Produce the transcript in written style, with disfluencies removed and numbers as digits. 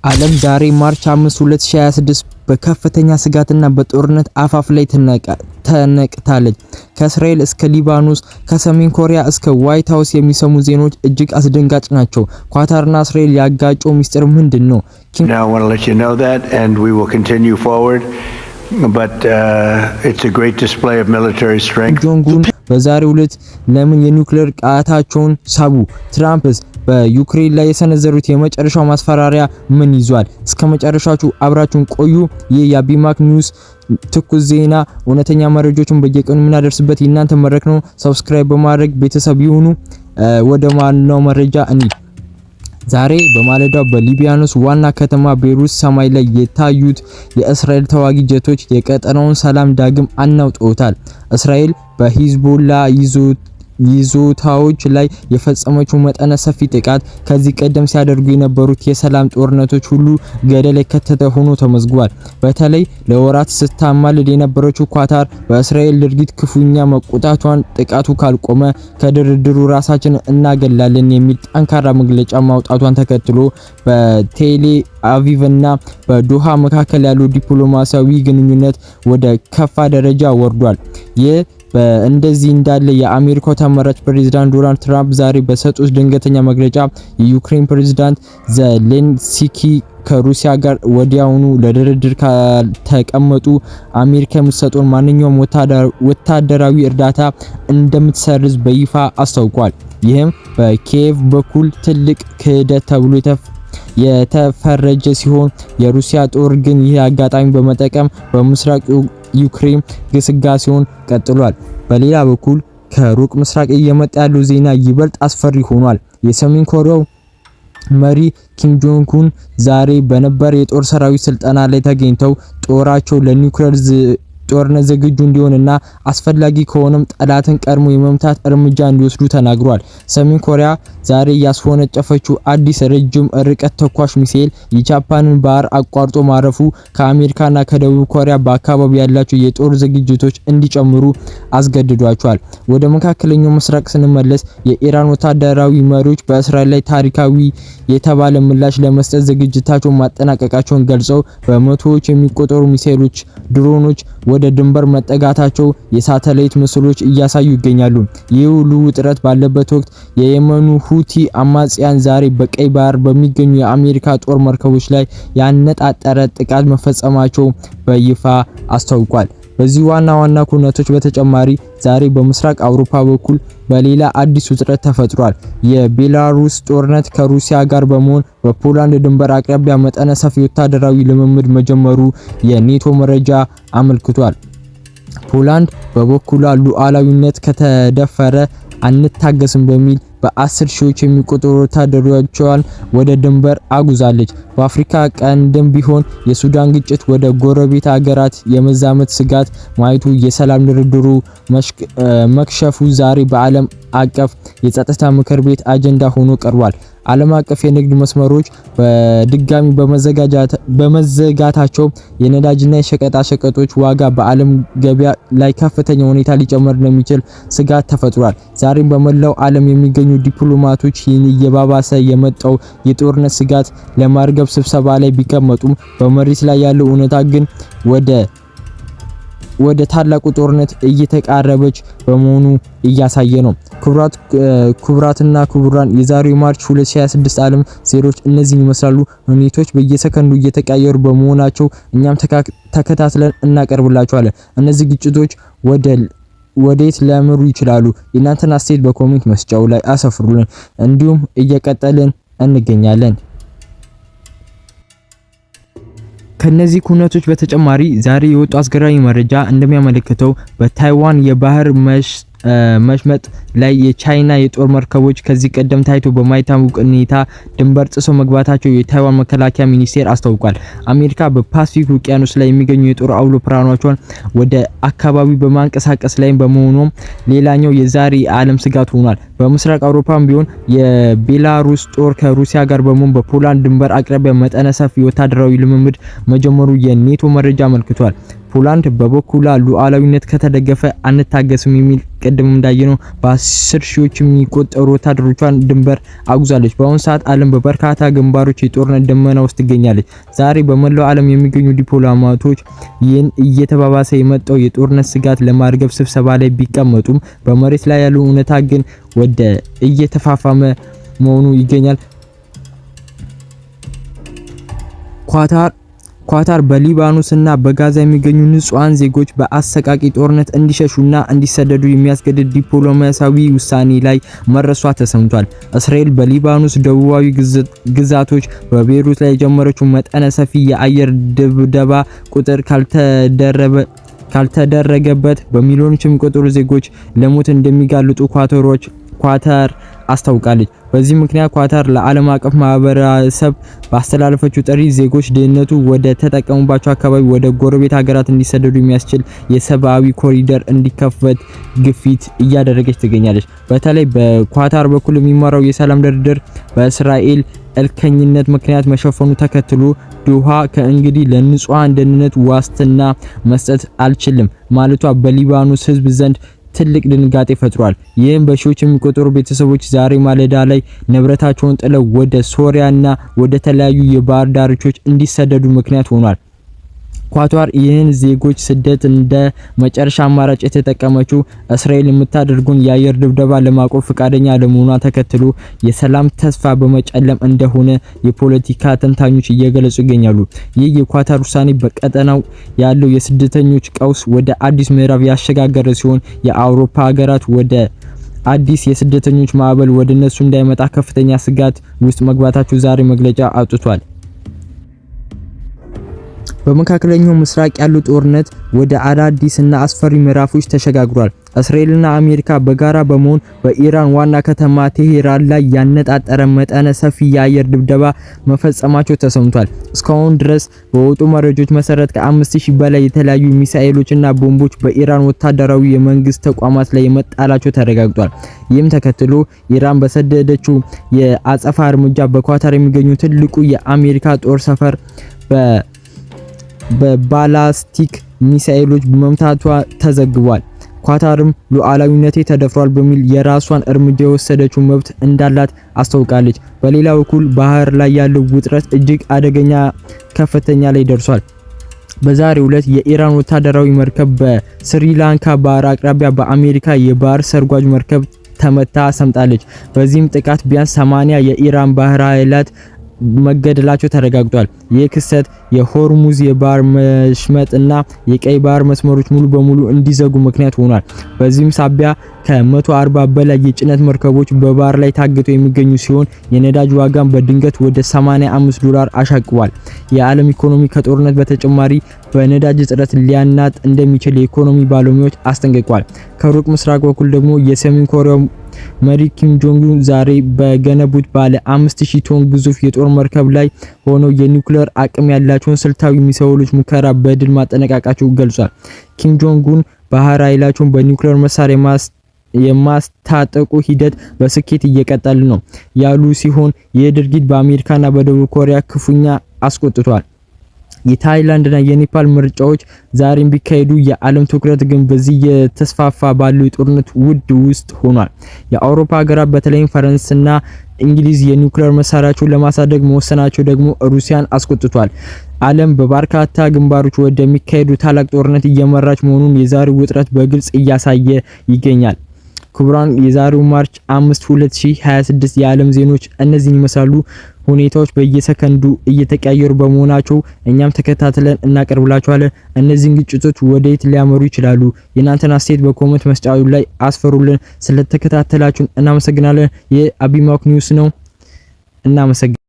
ዓለም ዛሬ ማርች 5 2026 በከፍተኛ ስጋትና በጦርነት አፋፍ ላይ ተነቅታለች። ከእስራኤል እስከ ሊባኖስ፣ ከሰሜን ኮሪያ እስከ ዋይት ሃውስ የሚሰሙ ዜናዎች እጅግ አስደንጋጭ ናቸው። ኳታርና እስራኤል ያጋጨው ሚስጥር ምንድነው? Now I want to let you know that, and we will continue forward. But it's a great display of military strength. ጆንጉን በዛሬው ዕለት ለምን የኒውክሌር ቃታቸውን ሳቡ? ትራምፕስ በዩክሬን ላይ የሰነዘሩት የመጨረሻው ማስፈራሪያ ምን ይዟል? እስከ መጨረሻችሁ አብራችሁን ቆዩ። ይህ የአቢማክ ኒውስ ትኩስ ዜና፣ እውነተኛ መረጃዎችን በየቀኑ የምናደርስበት የእናንተ መድረክ ነው። ሰብስክራይብ በማድረግ ቤተሰብ ይሁኑ። ወደ ማንኛው መረጃ እንሂድ። ዛሬ በማለዳው በሊባኖስ ዋና ከተማ ቤይሩት ሰማይ ላይ የታዩት የእስራኤል ተዋጊ ጀቶች የቀጠናውን ሰላም ዳግም አናውጠውታል። እስራኤል በሂዝቦላ ይዞታዎች ላይ የፈጸመችው መጠነ ሰፊ ጥቃት ከዚህ ቀደም ሲያደርጉ የነበሩት የሰላም ጦርነቶች ሁሉ ገደል የከተተ ሆኖ ተመዝግቧል። በተለይ ለወራት ስታማልድ የነበረችው ኳታር በእስራኤል ድርጊት ክፉኛ መቆጣቷን ጥቃቱ ካልቆመ ከድርድሩ ራሳችን እናገላለን የሚል ጠንካራ መግለጫ ማውጣቷን ተከትሎ በቴል አቪቭና በዶሃ መካከል ያለው ዲፕሎማሲያዊ ግንኙነት ወደ ከፋ ደረጃ ወርዷል። በእንደዚህ እንዳለ የአሜሪካው ተመራጭ ፕሬዝዳንት ዶናልድ ትራምፕ ዛሬ በሰጡት ድንገተኛ መግለጫ የዩክሬን ፕሬዝዳንት ዜሌንስኪ ከሩሲያ ጋር ወዲያውኑ ለድርድር ካልተቀመጡ አሜሪካ የምትሰጠውን ማንኛውም ወታደራዊ እርዳታ እንደምትሰርዝ በይፋ አስታውቋል። ይህም በኪየቭ በኩል ትልቅ ክህደት ተብሎ የተፈረጀ ሲሆን የሩሲያ ጦር ግን ይህ አጋጣሚ በመጠቀም በምስራቅ ዩክሬን ግስጋሴውን ቀጥሏል። በሌላ በኩል ከሩቅ ምስራቅ እየመጣ ያለው ዜና ይበልጥ አስፈሪ ሆኗል። የሰሜን ኮሪያው መሪ ኪም ጆንግ ኡን ዛሬ በነበር የጦር ሰራዊት ስልጠና ላይ ተገኝተው ጦራቸው ለኒውክሌር ጦርነት ዝግጁ እንዲሆንና አስፈላጊ ከሆነም ጠላትን ቀድሞ የመምታት እርምጃ እንዲወስዱ ተናግሯል። ሰሜን ኮሪያ ዛሬ ያስወነጨፈችው አዲስ ረጅም ርቀት ተኳሽ ሚሳኤል የጃፓንን ባህር አቋርጦ ማረፉ ከአሜሪካና ከደቡብ ኮሪያ በአካባቢው ያላቸው የጦር ዝግጅቶች እንዲጨምሩ አስገድዷቸዋል። ወደ መካከለኛው ምስራቅ ስንመለስ የኢራን ወታደራዊ መሪዎች በእስራኤል ላይ ታሪካዊ የተባለ ምላሽ ለመስጠት ዝግጅታቸውን ማጠናቀቃቸውን ገልጸው በመቶዎች የሚቆጠሩ ሚሳኤሎች፣ ድሮኖች ወደ ድንበር መጠጋታቸው የሳተላይት ምስሎች እያሳዩ ይገኛሉ። ይህ ሁሉ ውጥረት ባለበት ወቅት የየመኑ ሁቲ አማጽያን ዛሬ በቀይ ባህር በሚገኙ የአሜሪካ ጦር መርከቦች ላይ ያነጣጠረ ጥቃት መፈጸማቸው በይፋ አስታውቋል። በዚህ ዋና ኩነቶች በተጨማሪ ዛሬ በምስራቅ አውሮፓ በኩል በሌላ አዲስ ውጥረት ተፈጥሯል። የቤላሩስ ጦርነት ከሩሲያ ጋር በመሆን በፖላንድ ድንበር አቅራቢያ መጠነ ሰፊ ወታደራዊ ልምምድ መጀመሩ የኔቶ መረጃ አመልክቷል። ፖላንድ በበኩሏ ሉዓላዊነት ከተደፈረ አንታገስም በሚል በ10 ሺዎች የሚቆጠሩ ወታደሮቿን ወደ ድንበር አጉዛለች። በአፍሪካ ቀንድም ቢሆን የሱዳን ግጭት ወደ ጎረቤት ሀገራት የመዛመት ስጋት ማየቱ የሰላም ድርድሩ መክሸፉ ዛሬ በዓለም አቀፍ የጸጥታ ምክር ቤት አጀንዳ ሆኖ ቀርቧል። ዓለም አቀፍ የንግድ መስመሮች በድጋሚ በመዘጋታቸው የነዳጅና የሸቀጣ ሸቀጦች ዋጋ በዓለም ገበያ ላይ ከፍተኛ ሁኔታ ሊጨምር እንደሚችል ስጋት ተፈጥሯል። ዛሬም በመላው ዓለም የሚገኙ ዲፕሎማቶች ይህን እየባባሰ የመጣው የጦርነት ስጋት ለማርገብ ስብሰባ ላይ ቢቀመጡም በመሬት ላይ ያለው እውነታ ግን ወደ ታላቁ ጦርነት እየተቃረበች በመሆኑ እያሳየ ነው። ክቡራትና ክቡራን የዛሬው ማርች 2026 ዓለም ዜሮች እነዚህን ይመስላሉ። ሁኔታዎች በየሰከንዱ እየተቀያየሩ በመሆናቸው እኛም ተከታትለን እናቀርብላችኋለን። እነዚህ ግጭቶች ወዴት ሊያመሩ ይችላሉ? የእናንተን አስተያየት በኮሜንት መስጫው ላይ አሰፍሩልን። እንዲሁም እየቀጠልን እንገኛለን። ከነዚህ ኩነቶች በተጨማሪ ዛሬ የወጡ አስገራሚ መረጃ እንደሚያመለክተው በታይዋን የባህር መሽመጥ ላይ የቻይና የጦር መርከቦች ከዚህ ቀደም ታይቶ በማይታወቅ ሁኔታ ድንበር ጥሰው መግባታቸው የታይዋን መከላከያ ሚኒስቴር አስታውቋል። አሜሪካ በፓሲፊክ ውቅያኖስ ላይ የሚገኙ የጦር አውሮፕላኖቿን ወደ አካባቢው በማንቀሳቀስ ላይ በመሆኑም ሌላኛው የዛሬ የዓለም ስጋት ሆኗል። በምስራቅ አውሮፓም ቢሆን የቤላሩስ ጦር ከሩሲያ ጋር በመሆን በፖላንድ ድንበር አቅራቢያ መጠነ ሰፊ ወታደራዊ ልምምድ መጀመሩ የኔቶ መረጃ አመልክቷል። ፖላንድ በበኩሏ ሉዓላዊነት ከተደገፈ አንታገስም የሚል ቀደም እንዳየነው በ10 ሺዎች የሚቆጠሩ ወታደሮቿን ድንበር አጉዛለች። በአሁኑ ሰዓት ዓለም በበርካታ ግንባሮች የጦርነት ደመና ውስጥ ትገኛለች። ዛሬ በመላው ዓለም የሚገኙ ዲፕሎማቶች ይህን እየተባባሰ የመጣው የጦርነት ስጋት ለማርገብ ስብሰባ ላይ ቢቀመጡም በመሬት ላይ ያለው እውነታ ግን ወደ እየተፋፋመ መሆኑ ይገኛል። ኳታር በሊባኖስ እና በጋዛ የሚገኙ ንጹሃን ዜጎች በአሰቃቂ ጦርነት እንዲሸሹና እንዲሰደዱ የሚያስገድድ ዲፕሎማሲያዊ ውሳኔ ላይ መድረሷ ተሰምቷል። እስራኤል በሊባኖስ ደቡባዊ ግዛቶች በቤይሩት ላይ የጀመረችው መጠነ ሰፊ የአየር ድብደባ ቁጥር ካልተደረገበት በሚሊዮኖች የሚቆጠሩ ዜጎች ለሞት እንደሚጋለጡ ኳታር አስታውቃለች። በዚህ ምክንያት ኳታር ለዓለም አቀፍ ማህበረሰብ ባስተላለፈችው ጥሪ ዜጎች ደህንነቱ ወደ ተጠቀሙባቸው አካባቢ ወደ ጎረቤት ሀገራት እንዲሰደዱ የሚያስችል የሰብአዊ ኮሪደር እንዲከፈት ግፊት እያደረገች ትገኛለች። በተለይ በኳታር በኩል የሚመራው የሰላም ድርድር በእስራኤል እልከኝነት ምክንያት መሸፈኑ ተከትሎ ዶሃ ከእንግዲህ ለንጹሃን ደህንነት ዋስትና መስጠት አልችልም ማለቷ በሊባኖስ ህዝብ ዘንድ ትልቅ ድንጋጤ ፈጥሯል። ይህም በሺዎች የሚቆጠሩ ቤተሰቦች ዛሬ ማለዳ ላይ ንብረታቸውን ጥለው ወደ ሶሪያና ወደ ተለያዩ የባህር ዳርቻዎች እንዲሰደዱ ምክንያት ሆኗል። ኳታር ይህን ዜጎች ስደት እንደ መጨረሻ አማራጭ የተጠቀመችው እስራኤል የምታደርጉን የአየር ድብደባ ለማቆም ፈቃደኛ ለመሆኗ ተከትሎ የሰላም ተስፋ በመጨለም እንደሆነ የፖለቲካ ተንታኞች እየገለጹ ይገኛሉ። ይህ የኳታር ውሳኔ በቀጠናው ያለው የስደተኞች ቀውስ ወደ አዲስ ምዕራፍ ያሸጋገረ ሲሆን የአውሮፓ ሀገራት ወደ አዲስ የስደተኞች ማዕበል ወደ እነሱ እንዳይመጣ ከፍተኛ ስጋት ውስጥ መግባታቸው ዛሬ መግለጫ አውጥቷል። በመካከለኛው ምስራቅ ያለው ጦርነት ወደ አዳዲስና አስፈሪ ምዕራፎች ተሸጋግሯል። እስራኤልና አሜሪካ በጋራ በመሆን በኢራን ዋና ከተማ ቴሄራን ላይ ያነጣጠረ መጠነ ሰፊ የአየር ድብደባ መፈጸማቸው ተሰምቷል። እስካሁን ድረስ በወጡ መረጃዎች መሰረት ከ5000 በላይ የተለያዩ ሚሳኤሎችና ቦምቦች በኢራን ወታደራዊ የመንግስት ተቋማት ላይ መጣላቸው ተረጋግጧል። ይህም ተከትሎ ኢራን በሰደደችው የአጸፋ እርምጃ በኳታር የሚገኙ ትልቁ የአሜሪካ ጦር ሰፈር በባላስቲክ ሚሳኤሎች መምታቷ ተዘግቧል። ኳታርም ሉዓላዊነቴ ተደፍሯል በሚል የራሷን እርምጃ የወሰደችው መብት እንዳላት አስታውቃለች። በሌላ በኩል ባህር ላይ ያለው ውጥረት እጅግ አደገኛ ከፍተኛ ላይ ደርሷል። በዛሬው ዕለት የኢራን ወታደራዊ መርከብ በስሪላንካ ባህር አቅራቢያ በአሜሪካ የባህር ሰርጓጅ መርከብ ተመታ ሰምጣለች። በዚህም ጥቃት ቢያንስ 80 የኢራን ባህር ኃይላት መገደላቸው ተረጋግጧል። ይህ ክስተት የሆርሙዝ የባህር መሽመጥና የቀይ ባህር መስመሮች ሙሉ በሙሉ እንዲዘጉ ምክንያት ሆኗል። በዚህም ሳቢያ ከ140 በላይ የጭነት መርከቦች በባህር ላይ ታግተው የሚገኙ ሲሆን የነዳጅ ዋጋም በድንገት ወደ $85 አሻቅቧል። የዓለም ኢኮኖሚ ከጦርነት በተጨማሪ በነዳጅ እጥረት ሊያናጥ እንደሚችል የኢኮኖሚ ባለሙያዎች አስጠንቅቀዋል። ከሩቅ ምስራቅ በኩል ደግሞ የሰሜን ኮሪያው መሪ ኪም ጆንግ ኡን ዛሬ በገነቡት ባለ 5000 ቶን ግዙፍ የጦር መርከብ ላይ ሆነው የኒውክሌር አቅም ያላቸውን ስልታዊ ሚሳኤሎች ሙከራ በድል ማጠናቀቃቸው ገልጿል። ኪም ጆንግ ኡን ባህር ኃይላቸውን በኒውክሌር መሳሪያ የማስታጠቁ ሂደት በስኬት እየቀጠለ ነው ያሉ ሲሆን ይህ ድርጊት በአሜሪካና በደቡብ ኮሪያ ክፉኛ አስቆጥቷል። የታይላንድና የኔፓል ምርጫዎች ዛሬም ቢካሄዱ የዓለም ትኩረት ግን በዚህ የተስፋፋ ባለው የጦርነት ውድ ውስጥ ሆኗል። የአውሮፓ ሀገራት በተለይም ፈረንሳይና እንግሊዝ የኒውክሌር መሳሪያቸውን ለማሳደግ መወሰናቸው ደግሞ ሩሲያን አስቆጥቷል። ዓለም በበርካታ ግንባሮች ወደሚካሄዱ ታላቅ ጦርነት እየመራች መሆኑን የዛሬው ውጥረት በግልጽ እያሳየ ይገኛል። ክቡራን የዛሬው ማርች 5 2026 የዓለም ዜናዎች እነዚህን ይመስላሉ። ሁኔታዎች በየሰከንዱ እየተቀያየሩ በመሆናቸው እኛም ተከታትለን እናቀርብላችኋለን። እነዚህን ግጭቶች ወዴት ሊያመሩ ይችላሉ? የእናንተን አስተያየት በኮሜንት መስጫው ላይ አስፈሩልን። ስለተከታተላችሁን እናመሰግናለን። የአቢማክ ኒውስ ነው። እናመሰግናለን።